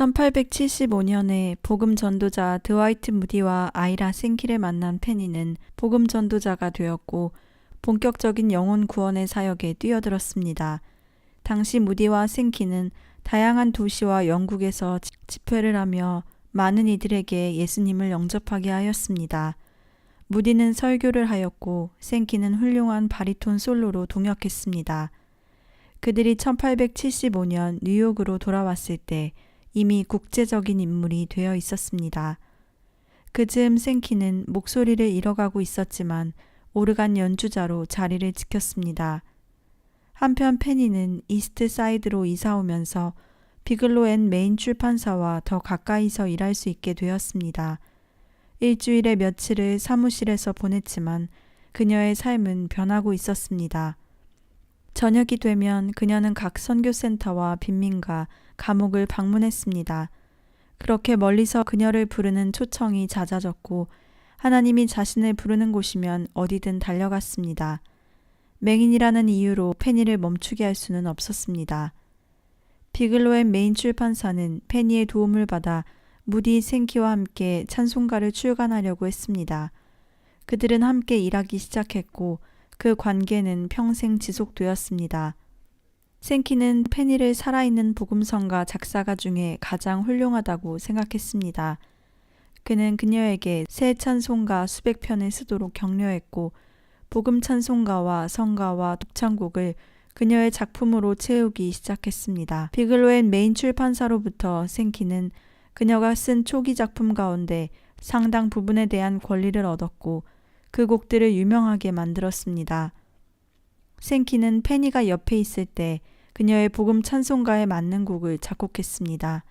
1875년에 복음 전도자 드와이트 무디와 아이라 생키를 만난 페니는 복음 전도자가 되었고 본격적인 영혼 구원의 사역에 뛰어들었습니다. 당시 무디와 생키는 다양한 도시와 영국에서 집회를 하며 많은 이들에게 예수님을 영접하게 하였습니다. 무디는 설교를 하였고 생키는 훌륭한 바리톤 솔로로 동역했습니다. 그들이 1875년 뉴욕으로 돌아왔을 때 이미 국제적인 인물이 되어 있었습니다. 그즈음 생키는 목소리를 잃어가고 있었지만 오르간 연주자로 자리를 지켰습니다. 한편 페니는 이스트 사이드로 이사 오면서 비글로 앤 메인 출판사와 더 가까이서 일할 수 있게 되었습니다. 일주일에 며칠을 사무실에서 보냈지만 그녀의 삶은 변하고 있었습니다. 저녁이 되면 그녀는 각 선교센터와 빈민가, 감옥을 방문했습니다. 그렇게 멀리서 그녀를 부르는 초청이 잦아졌고 하나님이 자신을 부르는 곳이면 어디든 달려갔습니다. 맹인이라는 이유로 페니를 멈추게 할 수는 없었습니다. 비글로의 메인 출판사는 페니의 도움을 받아 무디 생키와 함께 찬송가를 출간하려고 했습니다. 그들은 함께 일하기 시작했고 그 관계는 평생 지속되었습니다. 생키는 페니를 살아있는 복음성가 작사가 중에 가장 훌륭하다고 생각했습니다. 그는 그녀에게 새 찬송가 수백 편을 쓰도록 격려했고 복음 찬송가와 성가와 독창곡을 그녀의 작품으로 채우기 시작했습니다. 비글로의 메인 출판사로부터 생키는 그녀가 쓴 초기 작품 가운데 상당 부분에 대한 권리를 얻었고 그 곡들을 유명하게 만들었습니다. 생키는 페니가 옆에 있을 때 그녀의 복음 찬송가에 맞는 곡을 작곡했습니다.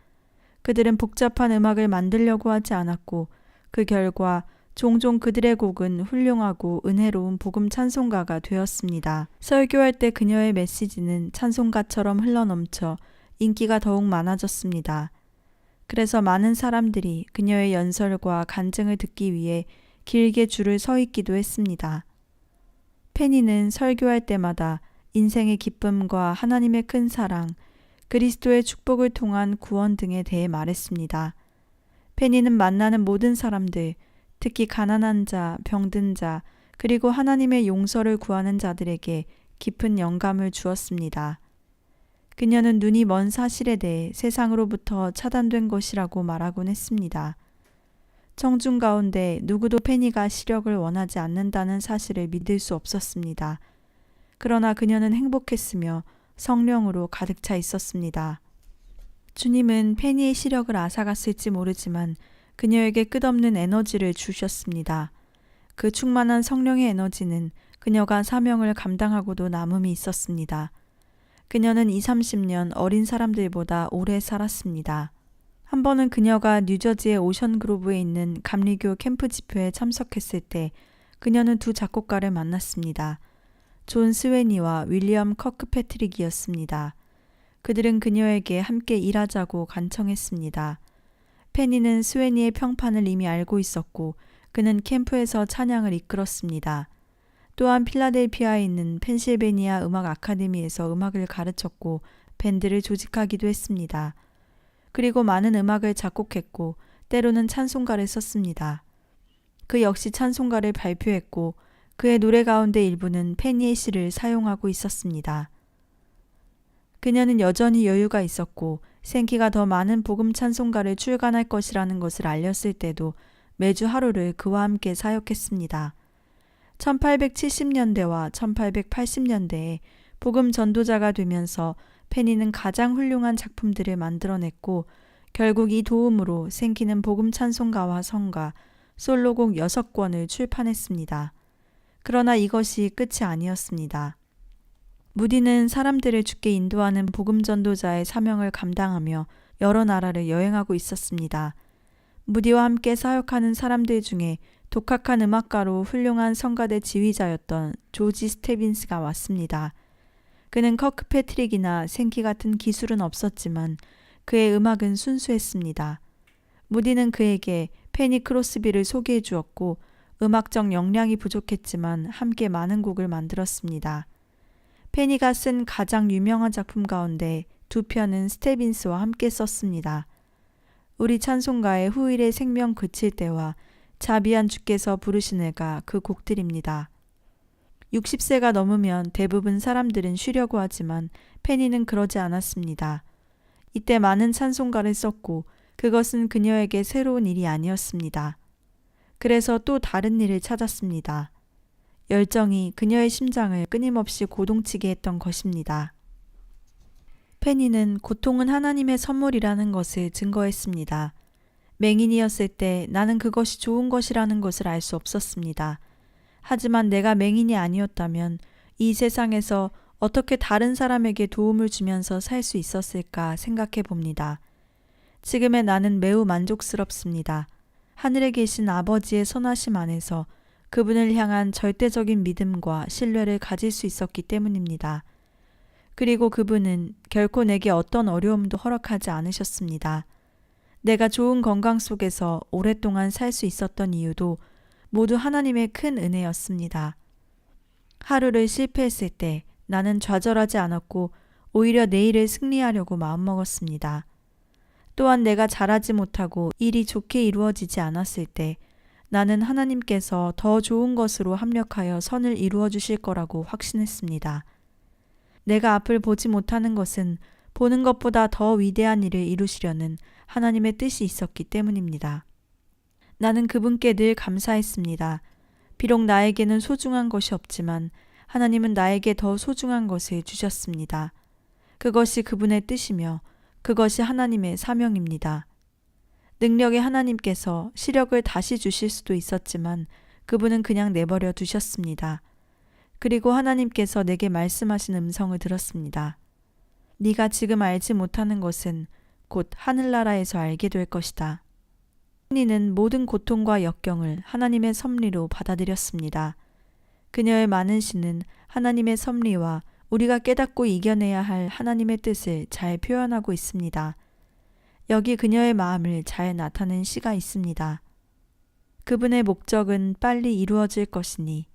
그들은 복잡한 음악을 만들려고 하지 않았고 그 결과 종종 그들의 곡은 훌륭하고 은혜로운 복음 찬송가가 되었습니다. 설교할 때 그녀의 메시지는 찬송가처럼 흘러넘쳐 인기가 더욱 많아졌습니다. 그래서 많은 사람들이 그녀의 연설과 간증을 듣기 위해 길게 줄을 서 있기도 했습니다. 페니는 설교할 때마다 인생의 기쁨과 하나님의 큰 사랑, 그리스도의 축복을 통한 구원 등에 대해 말했습니다. 페니는 만나는 모든 사람들, 특히 가난한 자, 병든 자, 그리고 하나님의 용서를 구하는 자들에게 깊은 영감을 주었습니다. 그녀는 눈이 먼 사실에 대해 세상으로부터 차단된 것이라고 말하곤 했습니다. 청중 가운데 누구도 페니가 시력을 원하지 않는다는 사실을 믿을 수 없었습니다. 그러나 그녀는 행복했으며 성령으로 가득 차 있었습니다. 주님은 페니의 시력을 앗아갔을지 모르지만 그녀에게 끝없는 에너지를 주셨습니다. 그 충만한 성령의 에너지는 그녀가 사명을 감당하고도 남음이 있었습니다. 그녀는 20-30년 어린 사람들보다 오래 살았습니다. 한 번은 그녀가 뉴저지의 오션그로브에 있는 감리교 캠프 집회에 참석했을 때 그녀는 두 작곡가를 만났습니다. 존 스웨니와 윌리엄 커크패트릭이었습니다. 그들은 그녀에게 함께 일하자고 간청했습니다. 페니는 스웨니의 평판을 이미 알고 있었고 그는 캠프에서 찬양을 이끌었습니다. 또한 필라델피아에 있는 펜실베니아 음악 아카데미에서 음악을 가르쳤고 밴드를 조직하기도 했습니다. 그리고 많은 음악을 작곡했고 때로는 찬송가를 썼습니다. 그 역시 찬송가를 발표했고 그의 노래 가운데 일부는 페니의 시를 사용하고 있었습니다. 그녀는 여전히 여유가 있었고 생키가 더 많은 복음 찬송가를 출간할 것이라는 것을 알렸을 때도 매주 하루를 그와 함께 사역했습니다. 1870년대와 1880년대에 복음 전도자가 되면서 페니는 가장 훌륭한 작품들을 만들어냈고 결국 이 도움으로 생키는 복음 찬송가와 성가, 솔로곡 6권을 출판했습니다. 그러나 이것이 끝이 아니었습니다. 무디는 사람들을 주께 인도하는 복음 전도자의 사명을 감당하며 여러 나라를 여행하고 있었습니다. 무디와 함께 사역하는 사람들 중에 독학한 음악가로 훌륭한 성가대 지휘자였던 조지 스테빈스가 왔습니다. 그는 커크패트릭이나 생키 같은 기술은 없었지만 그의 음악은 순수했습니다. 무디는 그에게 페니 크로스비를 소개해 주었고 음악적 역량이 부족했지만 함께 많은 곡을 만들었습니다. 페니가 쓴 가장 유명한 작품 가운데 2편은 스테빈스와 함께 썼습니다. 우리 찬송가의 후일의 생명 그칠 때와 자비한 주께서 부르시네가 그 곡들입니다. 60세가 넘으면 대부분 사람들은 쉬려고 하지만 페니는 그러지 않았습니다. 이때 많은 찬송가를 썼고 그것은 그녀에게 새로운 일이 아니었습니다. 그래서 또 다른 일을 찾았습니다. 열정이 그녀의 심장을 끊임없이 고동치게 했던 것입니다. 페니는 고통은 하나님의 선물이라는 것을 증거했습니다. 맹인이었을 때 나는 그것이 좋은 것이라는 것을 알 수 없었습니다. 하지만 내가 맹인이 아니었다면 이 세상에서 어떻게 다른 사람에게 도움을 주면서 살 수 있었을까 생각해 봅니다. 지금의 나는 매우 만족스럽습니다. 하늘에 계신 아버지의 선하심 안에서 그분을 향한 절대적인 믿음과 신뢰를 가질 수 있었기 때문입니다. 그리고 그분은 결코 내게 어떤 어려움도 허락하지 않으셨습니다. 내가 좋은 건강 속에서 오랫동안 살 수 있었던 이유도 모두 하나님의 큰 은혜였습니다. 하루를 실패했을 때 나는 좌절하지 않았고 오히려 내일을 승리하려고 마음먹었습니다. 또한 내가 잘하지 못하고 일이 좋게 이루어지지 않았을 때 나는 하나님께서 더 좋은 것으로 합력하여 선을 이루어 주실 거라고 확신했습니다. 내가 앞을 보지 못하는 것은 보는 것보다 더 위대한 일을 이루시려는 하나님의 뜻이 있었기 때문입니다. 나는 그분께 늘 감사했습니다. 비록 나에게는 소중한 것이 없지만 하나님은 나에게 더 소중한 것을 주셨습니다. 그것이 그분의 뜻이며 그것이 하나님의 사명입니다. 능력의 하나님께서 시력을 다시 주실 수도 있었지만 그분은 그냥 내버려 두셨습니다. 그리고 하나님께서 내게 말씀하신 음성을 들었습니다. 네가 지금 알지 못하는 것은 곧 하늘나라에서 알게 될 것이다. 페니는 모든 고통과 역경을 하나님의 섭리로 받아들였습니다. 그녀의 많은 시는 하나님의 섭리와 우리가 깨닫고 이겨내야 할 하나님의 뜻을 잘 표현하고 있습니다. 여기 그녀의 마음을 잘 나타낸 시가 있습니다. 그분의 목적은 빨리 이루어질 것이니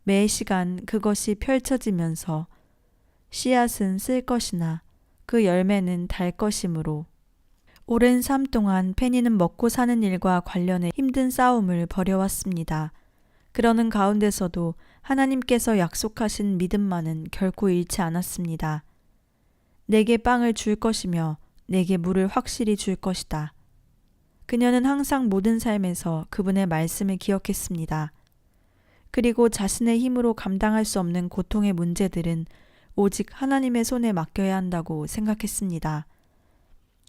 매 시간 그것이 펼쳐지면서 씨앗은 쓸 것이나 그 열매는 달 것이므로 오랜 삶 동안 페니는 먹고 사는 일과 관련해 힘든 싸움을 벌여왔습니다. 그러는 가운데서도 하나님께서 약속하신 믿음만은 결코 잃지 않았습니다. 내게 빵을 줄 것이며 내게 물을 확실히 줄 것이다. 그녀는 항상 모든 삶에서 그분의 말씀을 기억했습니다. 그리고 자신의 힘으로 감당할 수 없는 고통의 문제들은 오직 하나님의 손에 맡겨야 한다고 생각했습니다.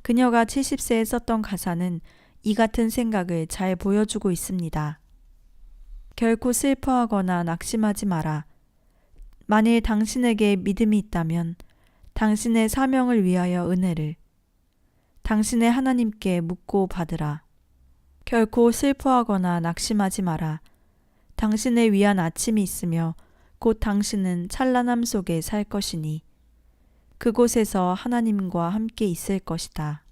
그녀가 70세에 썼던 가사는 이 같은 생각을 잘 보여주고 있습니다. 결코 슬퍼하거나 낙심하지 마라. 만일 당신에게 믿음이 있다면 당신의 사명을 위하여 은혜를 당신의 하나님께 묻고 받으라. 결코 슬퍼하거나 낙심하지 마라. 당신을 위한 아침이 있으며 곧 당신은 찬란함 속에 살 것이니 그곳에서 하나님과 함께 있을 것이다.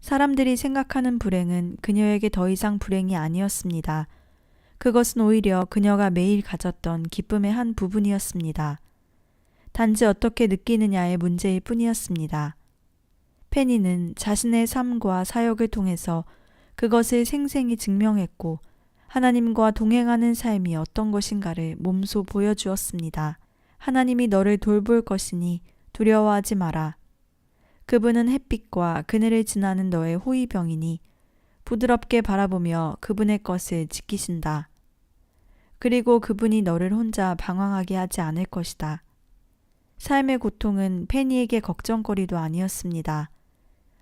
사람들이 생각하는 불행은 그녀에게 더 이상 불행이 아니었습니다. 그것은 오히려 그녀가 매일 가졌던 기쁨의 한 부분이었습니다. 단지 어떻게 느끼느냐의 문제일 뿐이었습니다. 페니는 자신의 삶과 사역을 통해서 그것을 생생히 증명했고 하나님과 동행하는 삶이 어떤 것인가를 몸소 보여주었습니다. 하나님이 너를 돌볼 것이니 두려워하지 마라. 그분은 햇빛과 그늘을 지나는 너의 호위병이니 부드럽게 바라보며 그분의 것을 지키신다. 그리고 그분이 너를 혼자 방황하게 하지 않을 것이다. 삶의 고통은 페니에게 걱정거리도 아니었습니다.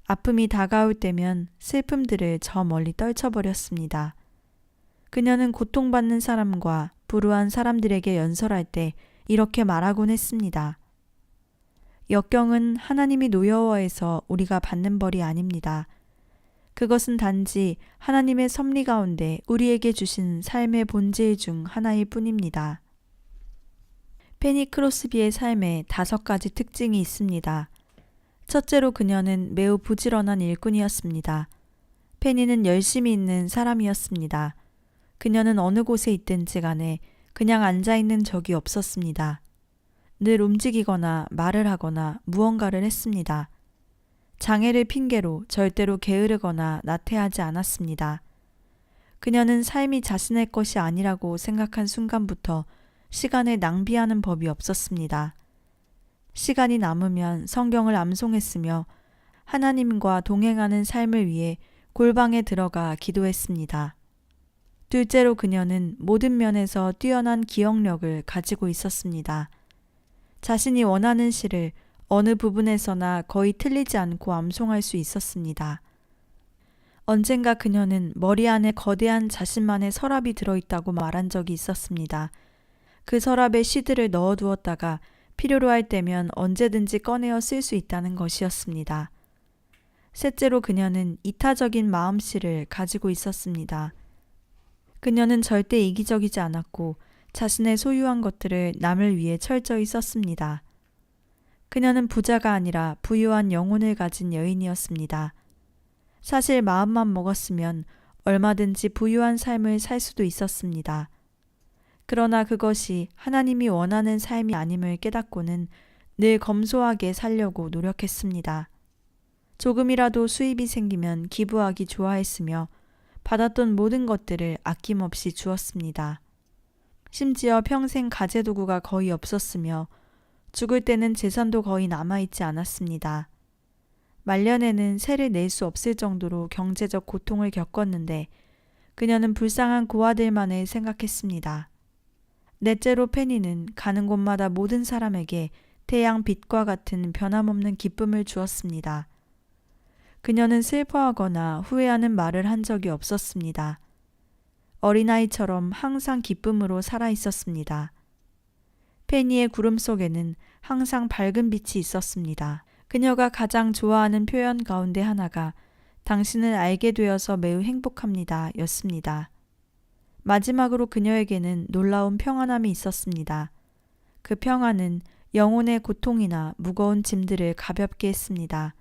아픔이 다가올 때면 슬픔들을 저 멀리 떨쳐버렸습니다. 그녀는 고통받는 사람과 불우한 사람들에게 연설할 때 이렇게 말하곤 했습니다. 역경은 하나님이 노여워해서 우리가 받는 벌이 아닙니다. 그것은 단지 하나님의 섭리 가운데 우리에게 주신 삶의 본질 중 하나일 뿐입니다. 페니 크로스비의 삶에 5가지 특징이 있습니다. 첫째로 그녀는 매우 부지런한 일꾼이었습니다. 페니는 열심히 있는 사람이었습니다. 그녀는 어느 곳에 있든지 간에 그냥 앉아있는 적이 없었습니다. 늘 움직이거나 말을 하거나 무언가를 했습니다. 장애를 핑계로 절대로 게으르거나 나태하지 않았습니다. 그녀는 삶이 자신의 것이 아니라고 생각한 순간부터 시간을 낭비하는 법이 없었습니다. 시간이 남으면 성경을 암송했으며 하나님과 동행하는 삶을 위해 골방에 들어가 기도했습니다. 둘째로 그녀는 모든 면에서 뛰어난 기억력을 가지고 있었습니다. 자신이 원하는 시를 어느 부분에서나 거의 틀리지 않고 암송할 수 있었습니다. 언젠가 그녀는 머리 안에 거대한 자신만의 서랍이 들어있다고 말한 적이 있었습니다. 그 서랍에 시들을 넣어두었다가 필요로 할 때면 언제든지 꺼내어 쓸 수 있다는 것이었습니다. 셋째로 그녀는 이타적인 마음씨를 가지고 있었습니다. 그녀는 절대 이기적이지 않았고 자신의 소유한 것들을 남을 위해 철저히 썼습니다. 그녀는 부자가 아니라 부유한 영혼을 가진 여인이었습니다. 사실 마음만 먹었으면 얼마든지 부유한 삶을 살 수도 있었습니다. 그러나 그것이 하나님이 원하는 삶이 아님을 깨닫고는 늘 검소하게 살려고 노력했습니다. 조금이라도 수입이 생기면 기부하기 좋아했으며 받았던 모든 것들을 아낌없이 주었습니다. 심지어 평생 가재도구가 거의 없었으며 죽을 때는 재산도 거의 남아있지 않았습니다. 말년에는 세를 낼 수 없을 정도로 경제적 고통을 겪었는데 그녀는 불쌍한 고아들만을 생각했습니다. 넷째로 페니는 가는 곳마다 모든 사람에게 태양 빛과 같은 변함없는 기쁨을 주었습니다. 그녀는 슬퍼하거나 후회하는 말을 한 적이 없었습니다. 어린아이처럼 항상 기쁨으로 살아 있었습니다. 페니의 구름 속에는 항상 밝은 빛이 있었습니다. 그녀가 가장 좋아하는 표현 가운데 하나가 당신을 알게 되어서 매우 행복합니다 였습니다. 마지막으로 그녀에게는 놀라운 평안함이 있었습니다. 그 평안은 영혼의 고통이나 무거운 짐들을 가볍게 했습니다.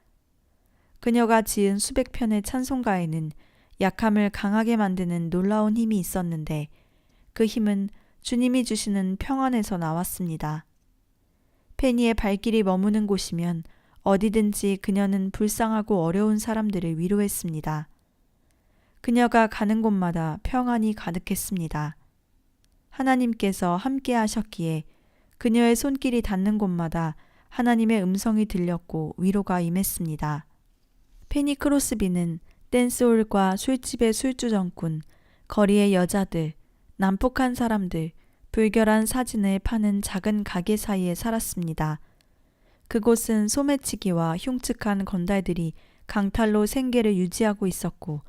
그녀가 지은 수백 편의 찬송가에는 약함을 강하게 만드는 놀라운 힘이 있었는데 그 힘은 주님이 주시는 평안에서 나왔습니다. 페니의 발길이 머무는 곳이면 어디든지 그녀는 불쌍하고 어려운 사람들을 위로했습니다. 그녀가 가는 곳마다 평안이 가득했습니다. 하나님께서 함께 하셨기에 그녀의 손길이 닿는 곳마다 하나님의 음성이 들렸고 위로가 임했습니다. 페니 크로스비는 댄스홀과 술집의 술주정꾼, 거리의 여자들, 난폭한 사람들, 불결한 사진을 파는 작은 가게 사이에 살았습니다. 그곳은 소매치기와 흉측한 건달들이 강탈로 생계를 유지하고 있었고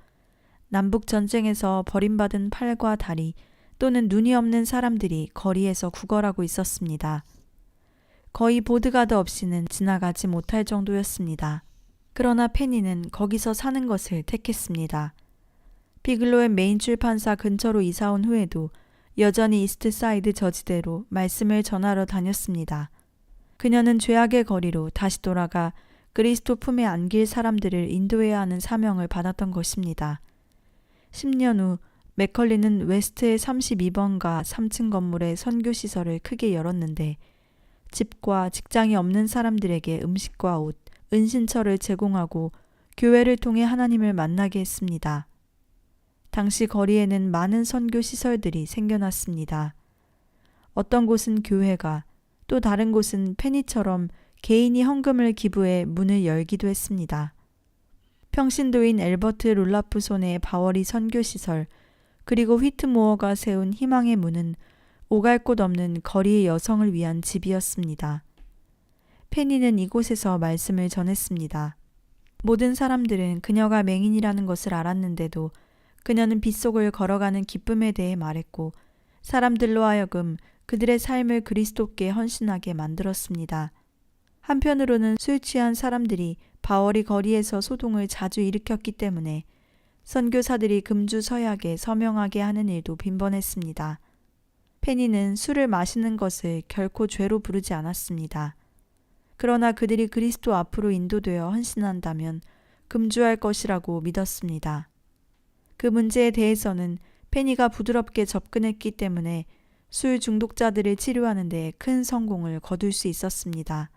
남북전쟁에서 버림받은 팔과 다리 또는 눈이 없는 사람들이 거리에서 구걸하고 있었습니다. 거의 보드가드 없이는 지나가지 못할 정도였습니다. 그러나 페니는 거기서 사는 것을 택했습니다. 비글로의 메인 출판사 근처로 이사온 후에도 여전히 이스트사이드 저지대로 말씀을 전하러 다녔습니다. 그녀는 죄악의 거리로 다시 돌아가 그리스도 품에 안길 사람들을 인도해야 하는 사명을 받았던 것입니다. 10년 후 맥컬리는 웨스트의 32번가 3층 건물의 선교시설을 크게 열었는데 집과 직장이 없는 사람들에게 음식과 옷, 은신처를 제공하고 교회를 통해 하나님을 만나게 했습니다. 당시 거리에는 많은 선교시설들이 생겨났습니다. 어떤 곳은 교회가, 또 다른 곳은 페니처럼 개인이 헌금을 기부해 문을 열기도 했습니다. 평신도인 엘버트 롤라프손의 바워리 선교시설, 그리고 휘트모어가 세운 희망의 문은 오갈 곳 없는 거리의 여성을 위한 집이었습니다. 페니는 이곳에서 말씀을 전했습니다. 모든 사람들은 그녀가 맹인이라는 것을 알았는데도 그녀는 빗속을 걸어가는 기쁨에 대해 말했고 사람들로 하여금 그들의 삶을 그리스도께 헌신하게 만들었습니다. 한편으로는 술 취한 사람들이 바워리 거리에서 소동을 자주 일으켰기 때문에 선교사들이 금주서약에 서명하게 하는 일도 빈번했습니다. 페니는 술을 마시는 것을 결코 죄로 부르지 않았습니다. 그러나 그들이 그리스도 앞으로 인도되어 헌신한다면 금주할 것이라고 믿었습니다. 그 문제에 대해서는 페니가 부드럽게 접근했기 때문에 술 중독자들을 치료하는 데 큰 성공을 거둘 수 있었습니다.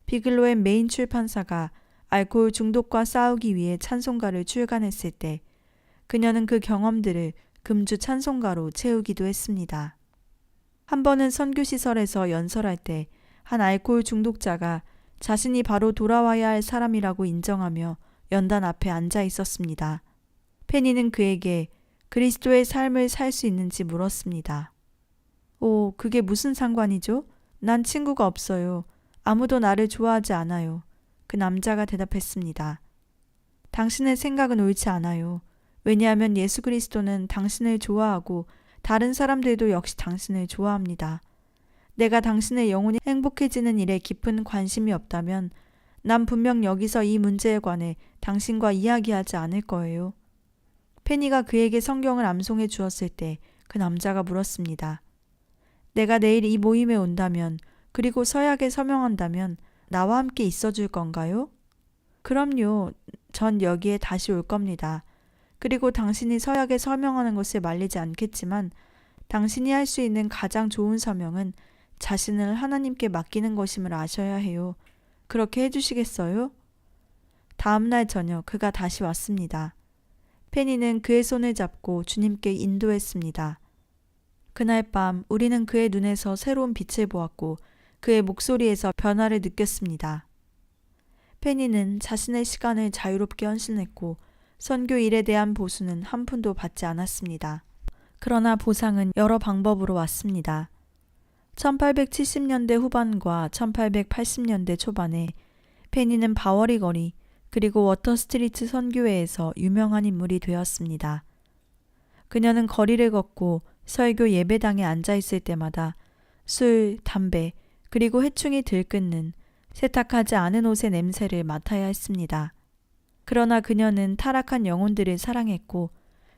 비글로의 메인 출판사가 알코올 중독과 싸우기 위해 찬송가를 출간했을 때 그녀는 그 경험들을 금주 찬송가로 채우기도 했습니다. 한 번은 선교시설에서 연설할 때 한 알코올 중독자가 자신이 바로 돌아와야 할 사람이라고 인정하며 연단 앞에 앉아 있었습니다. 페니는 그에게 그리스도의 삶을 살 수 있는지 물었습니다. 오, 그게 무슨 상관이죠? 난 친구가 없어요. 아무도 나를 좋아하지 않아요. 그 남자가 대답했습니다. 당신의 생각은 옳지 않아요. 왜냐하면 예수 그리스도는 당신을 좋아하고 다른 사람들도 역시 당신을 좋아합니다. 내가 당신의 영혼이 행복해지는 일에 깊은 관심이 없다면 난 분명 여기서 이 문제에 관해 당신과 이야기하지 않을 거예요. 페니가 그에게 성경을 암송해 주었을 때 그 남자가 물었습니다. 내가 내일 이 모임에 온다면 그리고 서약에 서명한다면 나와 함께 있어 줄 건가요? 그럼요. 전 여기에 다시 올 겁니다. 그리고 당신이 서약에 서명하는 것을 말리지 않겠지만 당신이 할 수 있는 가장 좋은 서명은 자신을 하나님께 맡기는 것임을 아셔야 해요. 그렇게 해주시겠어요? 다음 날 저녁 그가 다시 왔습니다. 페니는 그의 손을 잡고 주님께 인도했습니다. 그날 밤 우리는 그의 눈에서 새로운 빛을 보았고 그의 목소리에서 변화를 느꼈습니다. 페니는 자신의 시간을 자유롭게 헌신했고 선교 일에 대한 보수는 한 푼도 받지 않았습니다. 그러나 보상은 여러 방법으로 왔습니다. 1870년대 후반과 1880년대 초반에 페니는 바워리 거리 그리고 워터스트리트 선교회에서 유명한 인물이 되었습니다. 그녀는 거리를 걷고 설교 예배당에 앉아 있을 때마다 술, 담배, 그리고 해충이 들끓는 세탁하지 않은 옷의 냄새를 맡아야 했습니다. 그러나 그녀는 타락한 영혼들을 사랑했고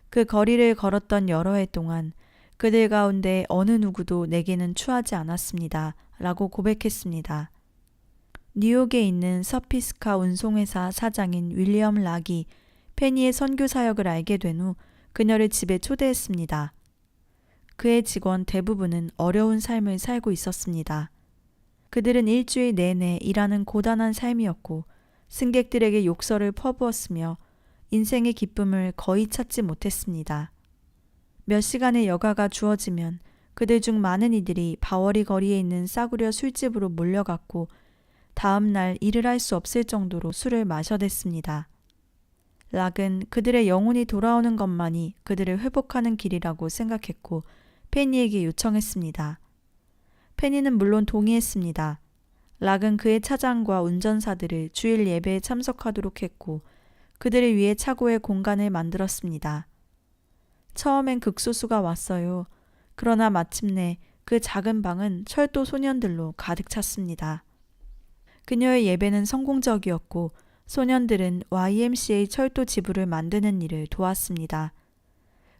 그 거리를 걸었던 여러 해 동안 그들 가운데 어느 누구도 내게는 추하지 않았습니다. 라고 고백했습니다. 뉴욕에 있는 서피스카 운송회사 사장인 윌리엄 락이 페니의 선교 사역을 알게 된 후 그녀를 집에 초대했습니다. 그의 직원 대부분은 어려운 삶을 살고 있었습니다. 그들은 일주일 내내 일하는 고단한 삶이었고 승객들에게 욕설을 퍼부었으며 인생의 기쁨을 거의 찾지 못했습니다. 몇 시간의 여가가 주어지면 그들 중 많은 이들이 바워리 거리에 있는 싸구려 술집으로 몰려갔고 다음 날 일을 할 수 없을 정도로 술을 마셔댔습니다. 락은 그들의 영혼이 돌아오는 것만이 그들을 회복하는 길이라고 생각했고 페니에게 요청했습니다. 페니는 물론 동의했습니다. 락은 그의 차장과 운전사들을 주일 예배에 참석하도록 했고 그들을 위해 차고에 공간을 만들었습니다. 처음엔 극소수가 왔어요. 그러나 마침내 그 작은 방은 철도 소년들로 가득 찼습니다. 그녀의 예배는 성공적이었고 소년들은 YMCA 철도 지부를 만드는 일을 도왔습니다.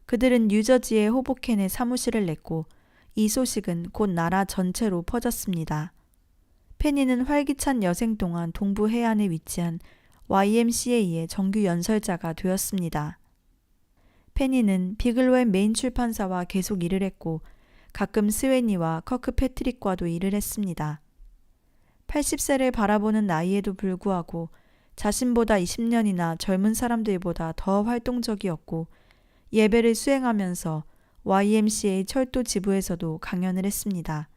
그들은 뉴저지의 호보켄에 사무실을 냈고 이 소식은 곧 나라 전체로 퍼졌습니다. 페니는 활기찬 여생 동안 동부 해안에 위치한 YMCA의 정규 연설자가 되었습니다. 페니는 비글로앤 메인 출판사와 계속 일을 했고 가끔 스웨니와 커크 패트릭과도 일을 했습니다. 80세를 바라보는 나이에도 불구하고 자신보다 20년이나 젊은 사람들보다 더 활동적이었고 예배를 수행하면서 YMCA 철도 지부에서도 강연을 했습니다.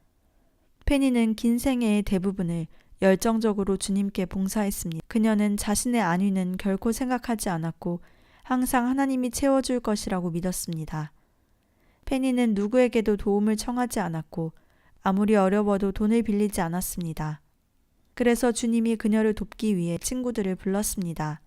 페니는 긴 생애의 대부분을 열정적으로 주님께 봉사했습니다. 그녀는 자신의 안위는 결코 생각하지 않았고 항상 하나님이 채워줄 것이라고 믿었습니다. 페니는 누구에게도 도움을 청하지 않았고 아무리 어려워도 돈을 빌리지 않았습니다. 그래서 주님이 그녀를 돕기 위해 친구들을 불렀습니다.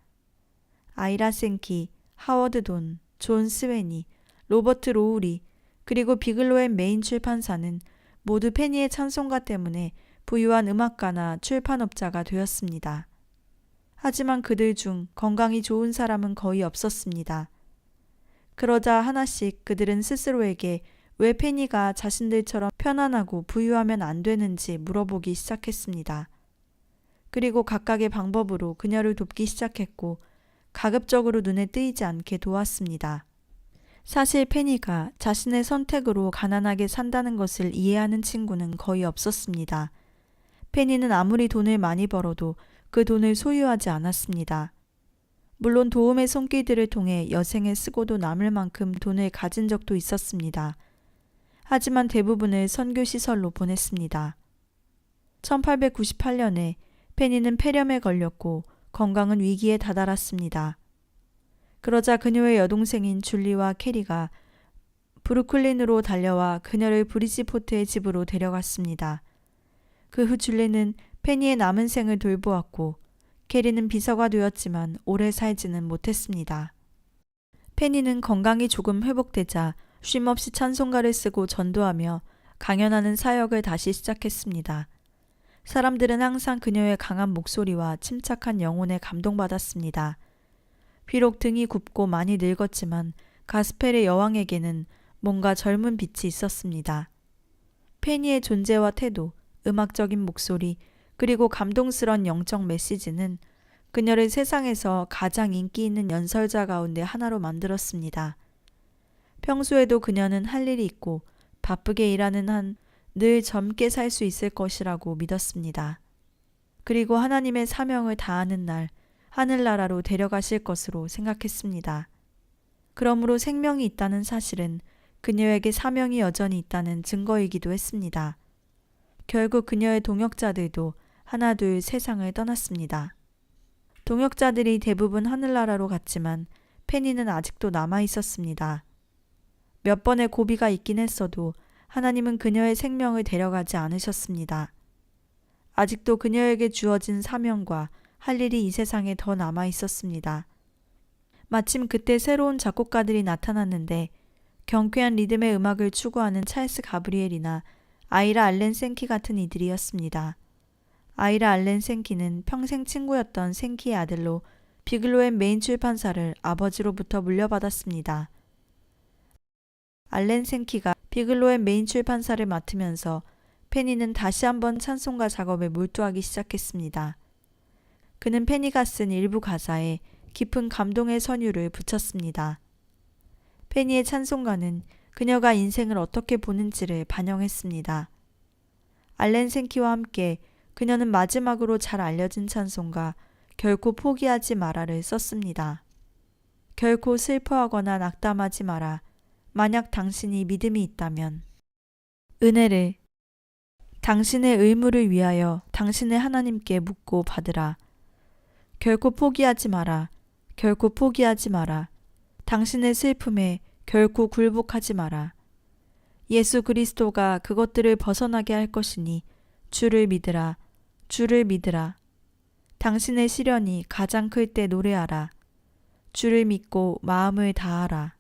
아이라 생키, 하워드 돈, 존 스웨니, 로버트 로우리, 그리고 비글로앤 메인 출판사는 모두 페니의 찬송가 때문에 부유한 음악가나 출판업자가 되었습니다. 하지만 그들 중 건강이 좋은 사람은 거의 없었습니다. 그러자 하나씩 그들은 스스로에게 왜 페니가 자신들처럼 편안하고 부유하면 안 되는지 물어보기 시작했습니다. 그리고 각각의 방법으로 그녀를 돕기 시작했고 가급적으로 눈에 띄지 않게 도왔습니다. 사실 페니가 자신의 선택으로 가난하게 산다는 것을 이해하는 친구는 거의 없었습니다. 페니는 아무리 돈을 많이 벌어도 그 돈을 소유하지 않았습니다. 물론 도움의 손길들을 통해 여생에 쓰고도 남을 만큼 돈을 가진 적도 있었습니다. 하지만 대부분을 선교시설로 보냈습니다. 1898년에 페니는 폐렴에 걸렸고 건강은 위기에 다다랐습니다. 그러자 그녀의 여동생인 줄리와 캐리가 브루클린으로 달려와 그녀를 브리지포트의 집으로 데려갔습니다. 그 후 줄리는 페니의 남은 생을 돌보았고 캐리는 비서가 되었지만 오래 살지는 못했습니다. 페니는 건강이 조금 회복되자 쉼없이 찬송가를 쓰고 전도하며 강연하는 사역을 다시 시작했습니다. 사람들은 항상 그녀의 강한 목소리와 침착한 영혼에 감동받았습니다. 비록 등이 굽고 많이 늙었지만 가스펠의 여왕에게는 뭔가 젊은 빛이 있었습니다. 페니의 존재와 태도, 음악적인 목소리, 그리고 감동스런 영적 메시지는 그녀를 세상에서 가장 인기 있는 연설자 가운데 하나로 만들었습니다. 평소에도 그녀는 할 일이 있고 바쁘게 일하는 한 늘 젊게 살 수 있을 것이라고 믿었습니다. 그리고 하나님의 사명을 다하는 날 하늘나라로 데려가실 것으로 생각했습니다. 그러므로 생명이 있다는 사실은 그녀에게 사명이 여전히 있다는 증거이기도 했습니다. 결국 그녀의 동역자들도 하나둘 세상을 떠났습니다. 동역자들이 대부분 하늘나라로 갔지만 페니는 아직도 남아 있었습니다. 몇 번의 고비가 있긴 했어도 하나님은 그녀의 생명을 데려가지 않으셨습니다. 아직도 그녀에게 주어진 사명과 할 일이 이 세상에 더 남아 있었습니다. 마침 그때 새로운 작곡가들이 나타났는데 경쾌한 리듬의 음악을 추구하는 찰스 가브리엘이나 아이라 알렌 생키 같은 이들이었습니다. 아이라 알렌 생키는 평생 친구였던 생키의 아들로 비글로앤 메인 출판사를 아버지로부터 물려받았습니다. 알렌 생키가 비글로앤 메인 출판사를 맡으면서 페니는 다시 한번 찬송가 작업에 몰두하기 시작했습니다. 그는 페니가 쓴 일부 가사에 깊은 감동의 선율을 붙였습니다. 페니의 찬송가는 그녀가 인생을 어떻게 보는지를 반영했습니다. 알렌 생키와 함께 그녀는 마지막으로 잘 알려진 찬송가 결코 포기하지 마라를 썼습니다. 결코 슬퍼하거나 낙담하지 마라. 만약 당신이 믿음이 있다면. 은혜를 당신의 의무를 위하여 당신의 하나님께 묻고 받으라. 결코 포기하지 마라. 결코 포기하지 마라. 당신의 슬픔에 결코 굴복하지 마라. 예수 그리스도가 그것들을 벗어나게 할 것이니 주를 믿으라. 주를 믿으라. 당신의 시련이 가장 클 때 노래하라. 주를 믿고 마음을 다하라.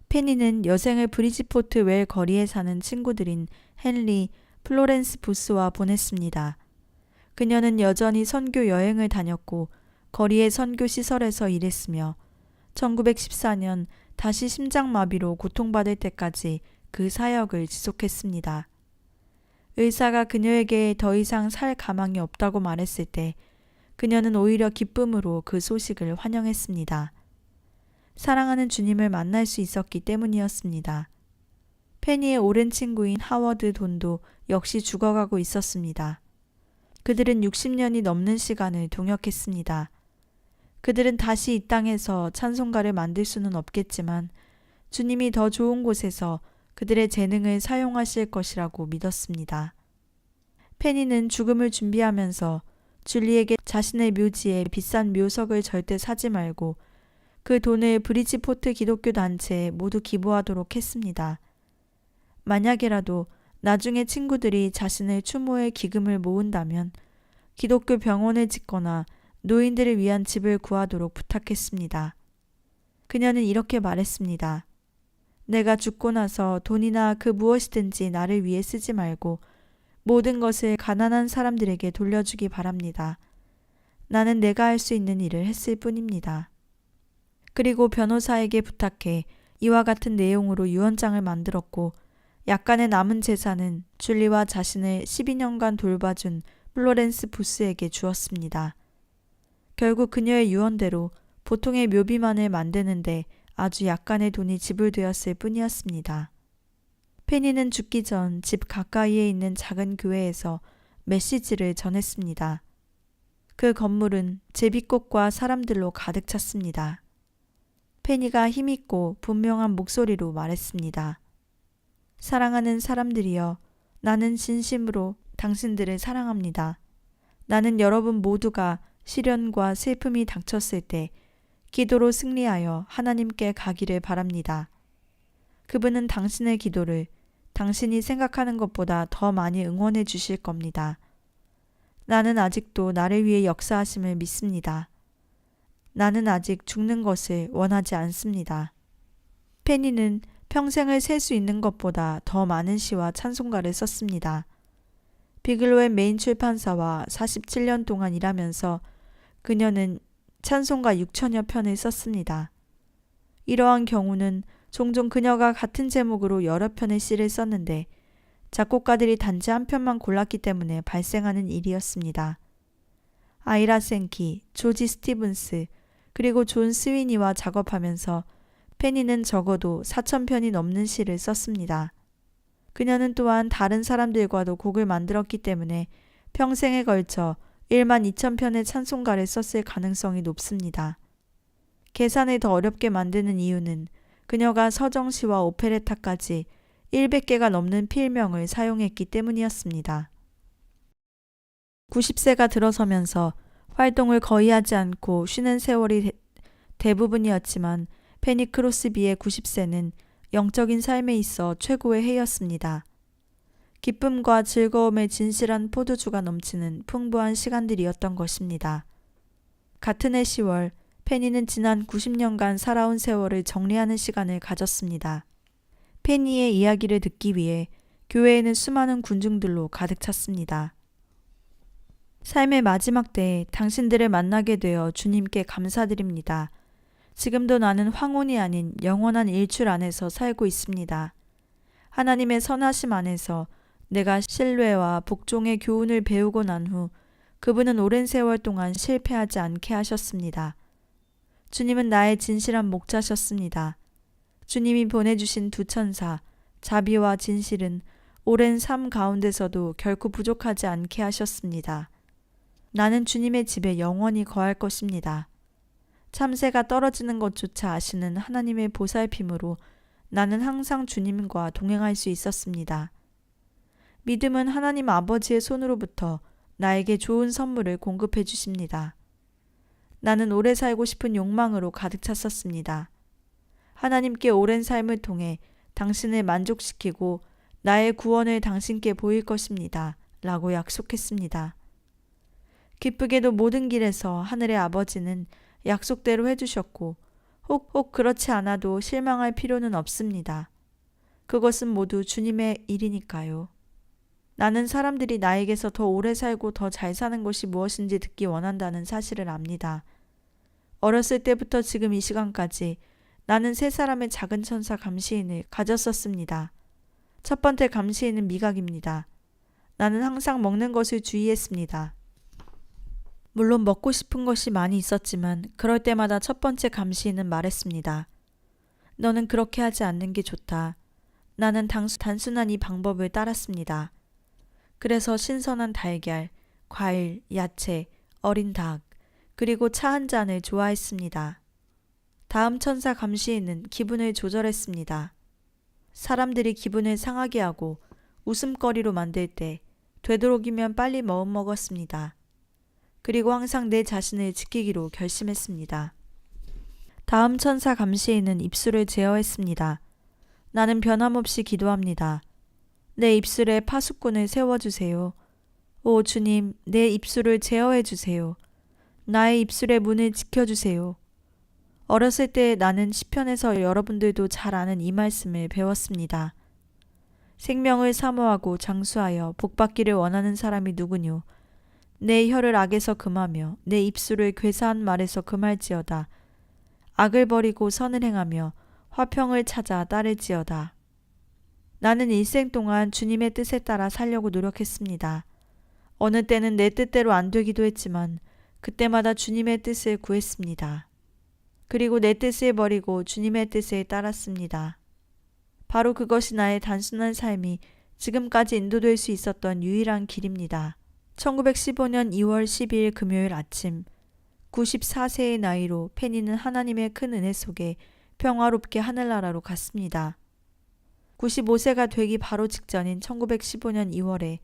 페니는 여생을 브리지포트 웰 거리에 사는 친구들인 헨리, 플로렌스 부스와 보냈습니다. 그녀는 여전히 선교 여행을 다녔고 거리의 선교 시설에서 일했으며 1914년 다시 심장마비로 고통받을 때까지 그 사역을 지속했습니다. 의사가 그녀에게 더 이상 살 가망이 없다고 말했을 때 그녀는 오히려 기쁨으로 그 소식을 환영했습니다. 사랑하는 주님을 만날 수 있었기 때문이었습니다. 페니의 오랜 친구인 하워드 돈도 역시 죽어가고 있었습니다. 그들은 60년이 넘는 시간을 동역했습니다. 그들은 다시 이 땅에서 찬송가를 만들 수는 없겠지만 주님이 더 좋은 곳에서 그들의 재능을 사용하실 것이라고 믿었습니다. 페니는 죽음을 준비하면서 줄리에게 자신의 묘지에 비싼 묘석을 절대 사지 말고 그 돈을 브리지포트 기독교 단체에 모두 기부하도록 했습니다. 만약에라도 나중에 친구들이 자신의 추모의 기금을 모은다면 기독교 병원을 짓거나 노인들을 위한 집을 구하도록 부탁했습니다. 그녀는 이렇게 말했습니다. 내가 죽고 나서 돈이나 그 무엇이든지 나를 위해 쓰지 말고 모든 것을 가난한 사람들에게 돌려주기 바랍니다. 나는 내가 할 수 있는 일을 했을 뿐입니다. 그리고 변호사에게 부탁해 이와 같은 내용으로 유언장을 만들었고 약간의 남은 재산은 줄리와 자신을 12년간 돌봐준 플로렌스 부스에게 주었습니다. 결국 그녀의 유언대로 보통의 묘비만을 만드는데 아주 약간의 돈이 지불되었을 뿐이었습니다. 페니는 죽기 전 집 가까이에 있는 작은 교회에서 메시지를 전했습니다. 그 건물은 제비꽃과 사람들로 가득 찼습니다. 페니가 힘있고 분명한 목소리로 말했습니다. 사랑하는 사람들이여, 나는 진심으로 당신들을 사랑합니다. 나는 여러분 모두가 시련과 슬픔이 닥쳤을 때 기도로 승리하여 하나님께 가기를 바랍니다. 그분은 당신의 기도를 당신이 생각하는 것보다 더 많이 응원해 주실 겁니다. 나는 아직도 나를 위해 역사하심을 믿습니다. 나는 아직 죽는 것을 원하지 않습니다. 페니는 평생을 셀 수 있는 것보다 더 많은 시와 찬송가를 썼습니다. 비글로의 메인 출판사와 47년 동안 일하면서 그녀는 찬송가 6천여 편을 썼습니다. 이러한 경우는 종종 그녀가 같은 제목으로 여러 편의 시를 썼는데 작곡가들이 단지 한 편만 골랐기 때문에 발생하는 일이었습니다. 아이라 생키, 조지 스티븐스, 그리고 존 스위니와 작업하면서 페니는 적어도 4,000편이 넘는 시를 썼습니다. 그녀는 또한 다른 사람들과도 곡을 만들었기 때문에 평생에 걸쳐 12,000편의 찬송가를 썼을 가능성이 높습니다. 계산을 더 어렵게 만드는 이유는 그녀가 서정시와 오페레타까지 100개가 넘는 필명을 사용했기 때문이었습니다. 90세가 들어서면서 활동을 거의 하지 않고 쉬는 세월이 대부분이었지만 페니 크로스비의 90세는 영적인 삶에 있어 최고의 해였습니다. 기쁨과 즐거움의 진실한 포도주가 넘치는 풍부한 시간들이었던 것입니다. 같은 해 10월, 페니는 지난 90년간 살아온 세월을 정리하는 시간을 가졌습니다. 페니의 이야기를 듣기 위해 교회에는 수많은 군중들로 가득 찼습니다. 삶의 마지막 때에 당신들을 만나게 되어 주님께 감사드립니다. 지금도 나는 황혼이 아닌 영원한 일출 안에서 살고 있습니다. 하나님의 선하심 안에서 내가 신뢰와 복종의 교훈을 배우고 난 후 그분은 오랜 세월 동안 실패하지 않게 하셨습니다. 주님은 나의 진실한 목자셨습니다. 주님이 보내주신 두 천사, 자비와 진실은 오랜 삶 가운데서도 결코 부족하지 않게 하셨습니다. 나는 주님의 집에 영원히 거할 것입니다. 참새가 떨어지는 것조차 아시는 하나님의 보살핌으로 나는 항상 주님과 동행할 수 있었습니다. 믿음은 하나님 아버지의 손으로부터 나에게 좋은 선물을 공급해 주십니다. 나는 오래 살고 싶은 욕망으로 가득 찼었습니다. 하나님께 오랜 삶을 통해 당신을 만족시키고 나의 구원을 당신께 보일 것입니다. 라고 약속했습니다. 기쁘게도 모든 길에서 하늘의 아버지는 약속대로 해주셨고 혹 그렇지 않아도 실망할 필요는 없습니다. 그것은 모두 주님의 일이니까요. 나는 사람들이 나에게서 더 오래 살고 더 잘 사는 것이 무엇인지 듣기 원한다는 사실을 압니다. 어렸을 때부터 지금 이 시간까지 나는 세 사람의 작은 천사 감시인을 가졌었습니다. 첫 번째 감시인은 미각입니다. 나는 항상 먹는 것을 주의했습니다. 물론 먹고 싶은 것이 많이 있었지만 그럴 때마다 첫 번째 감시인은 말했습니다. 너는 그렇게 하지 않는 게 좋다. 나는 단순한 이 방법을 따랐습니다. 그래서 신선한 달걀, 과일, 야채, 어린 닭, 그리고 차 한 잔을 좋아했습니다. 다음 천사 감시인은 기분을 조절했습니다. 사람들이 기분을 상하게 하고 웃음거리로 만들 때 되도록이면 빨리 먹었습니다. 그리고 항상 내 자신을 지키기로 결심했습니다. 다음 천사 감시인은 입술을 제어했습니다. 나는 변함없이 기도합니다. 내 입술에 파수꾼을 세워주세요. 오 주님, 내 입술을 제어해주세요. 나의 입술의 문을 지켜주세요. 어렸을 때 나는 시편에서 여러분들도 잘 아는 이 말씀을 배웠습니다. 생명을 사모하고 장수하여 복받기를 원하는 사람이 누구뇨? 내 혀를 악에서 금하며 내 입술을 괴사한 말에서 금할지어다. 악을 버리고 선을 행하며 화평을 찾아 따를지어다. 나는 일생 동안 주님의 뜻에 따라 살려고 노력했습니다. 어느 때는 내 뜻대로 안 되기도 했지만 그때마다 주님의 뜻을 구했습니다. 그리고 내 뜻을 버리고 주님의 뜻에 따랐습니다. 바로 그것이 나의 단순한 삶이 지금까지 인도될 수 있었던 유일한 길입니다. 1915년 2월 12일 금요일 아침, 94세의 나이로 페니는 하나님의 큰 은혜 속에 평화롭게 하늘나라로 갔습니다. 95세가 되기 바로 직전인 1915년 2월에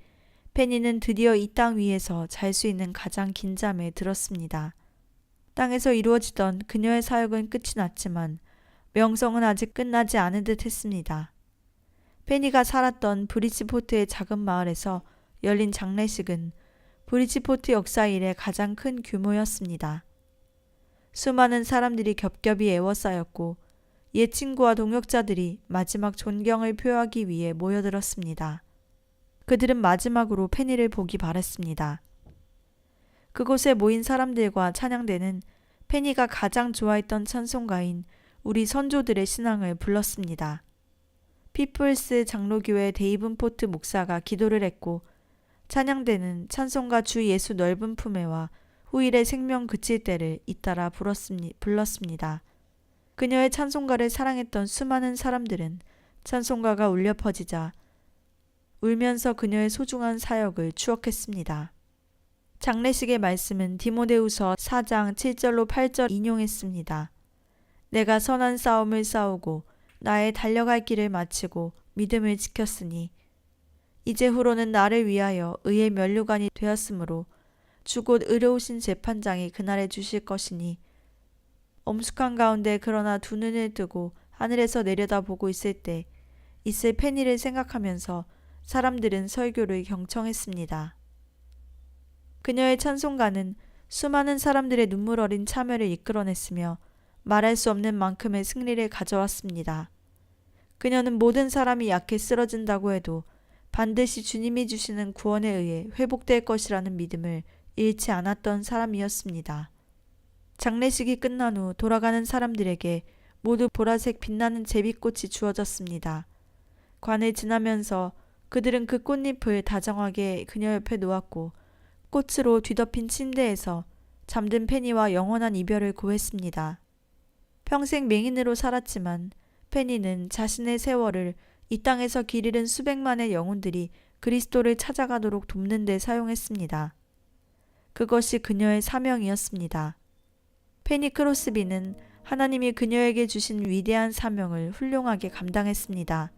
페니는 드디어 이 땅 위에서 잘 수 있는 가장 긴 잠에 들었습니다. 땅에서 이루어지던 그녀의 사역은 끝이 났지만 명성은 아직 끝나지 않은 듯 했습니다. 페니가 살았던 브리지포트의 작은 마을에서 열린 장례식은 브리지포트 역사 이래 가장 큰 규모였습니다. 수많은 사람들이 겹겹이 애워싸였고 옛 친구와 동역자들이 마지막 존경을 표하기 위해 모여들었습니다. 그들은 마지막으로 페니를 보기 바랬습니다. 그곳에 모인 사람들과 찬양대는 페니가 가장 좋아했던 찬송가인 우리 선조들의 신앙을 불렀습니다. 피플스 장로교회 데이븐포트 목사가 기도를 했고 찬양대는 찬송가 주 예수 넓은 품에와 후일의 생명 그칠 때를 잇따라 불렀습니다. 그녀의 찬송가를 사랑했던 수많은 사람들은 찬송가가 울려 퍼지자 울면서 그녀의 소중한 사역을 추억했습니다. 장례식의 말씀은 디모데후서 4장 7절로 8절 인용했습니다. 내가 선한 싸움을 싸우고 나의 달려갈 길을 마치고 믿음을 지켰으니 이제후로는 나를 위하여 의의 면류관이 되었으므로 주 곧 의로우신 재판장이 그날에 주실 것이니 엄숙한 가운데 그러나 두 눈을 뜨고 하늘에서 내려다보고 있을 때 있을 페니를 생각하면서 사람들은 설교를 경청했습니다. 그녀의 찬송가는 수많은 사람들의 눈물 어린 참여를 이끌어냈으며 말할 수 없는 만큼의 승리를 가져왔습니다. 그녀는 모든 사람이 약해 쓰러진다고 해도 반드시 주님이 주시는 구원에 의해 회복될 것이라는 믿음을 잃지 않았던 사람이었습니다. 장례식이 끝난 후 돌아가는 사람들에게 모두 보라색 빛나는 제비꽃이 주어졌습니다. 관을 지나면서 그들은 그 꽃잎을 다정하게 그녀 옆에 놓았고 꽃으로 뒤덮인 침대에서 잠든 페니와 영원한 이별을 고했습니다. 평생 맹인으로 살았지만 페니는 자신의 세월을 이 땅에서 길 잃은 수백만의 영혼들이 그리스도를 찾아가도록 돕는 데 사용했습니다. 그것이 그녀의 사명이었습니다. 페니 크로스비는 하나님이 그녀에게 주신 위대한 사명을 훌륭하게 감당했습니다.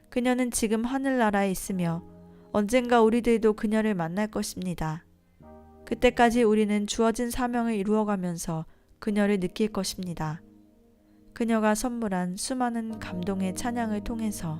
그녀는 지금 하늘나라에 있으며 언젠가 우리들도 그녀를 만날 것입니다. 그때까지 우리는 주어진 사명을 이루어가면서 그녀를 느낄 것입니다. 그녀가 선물한 수많은 감동의 찬양을 통해서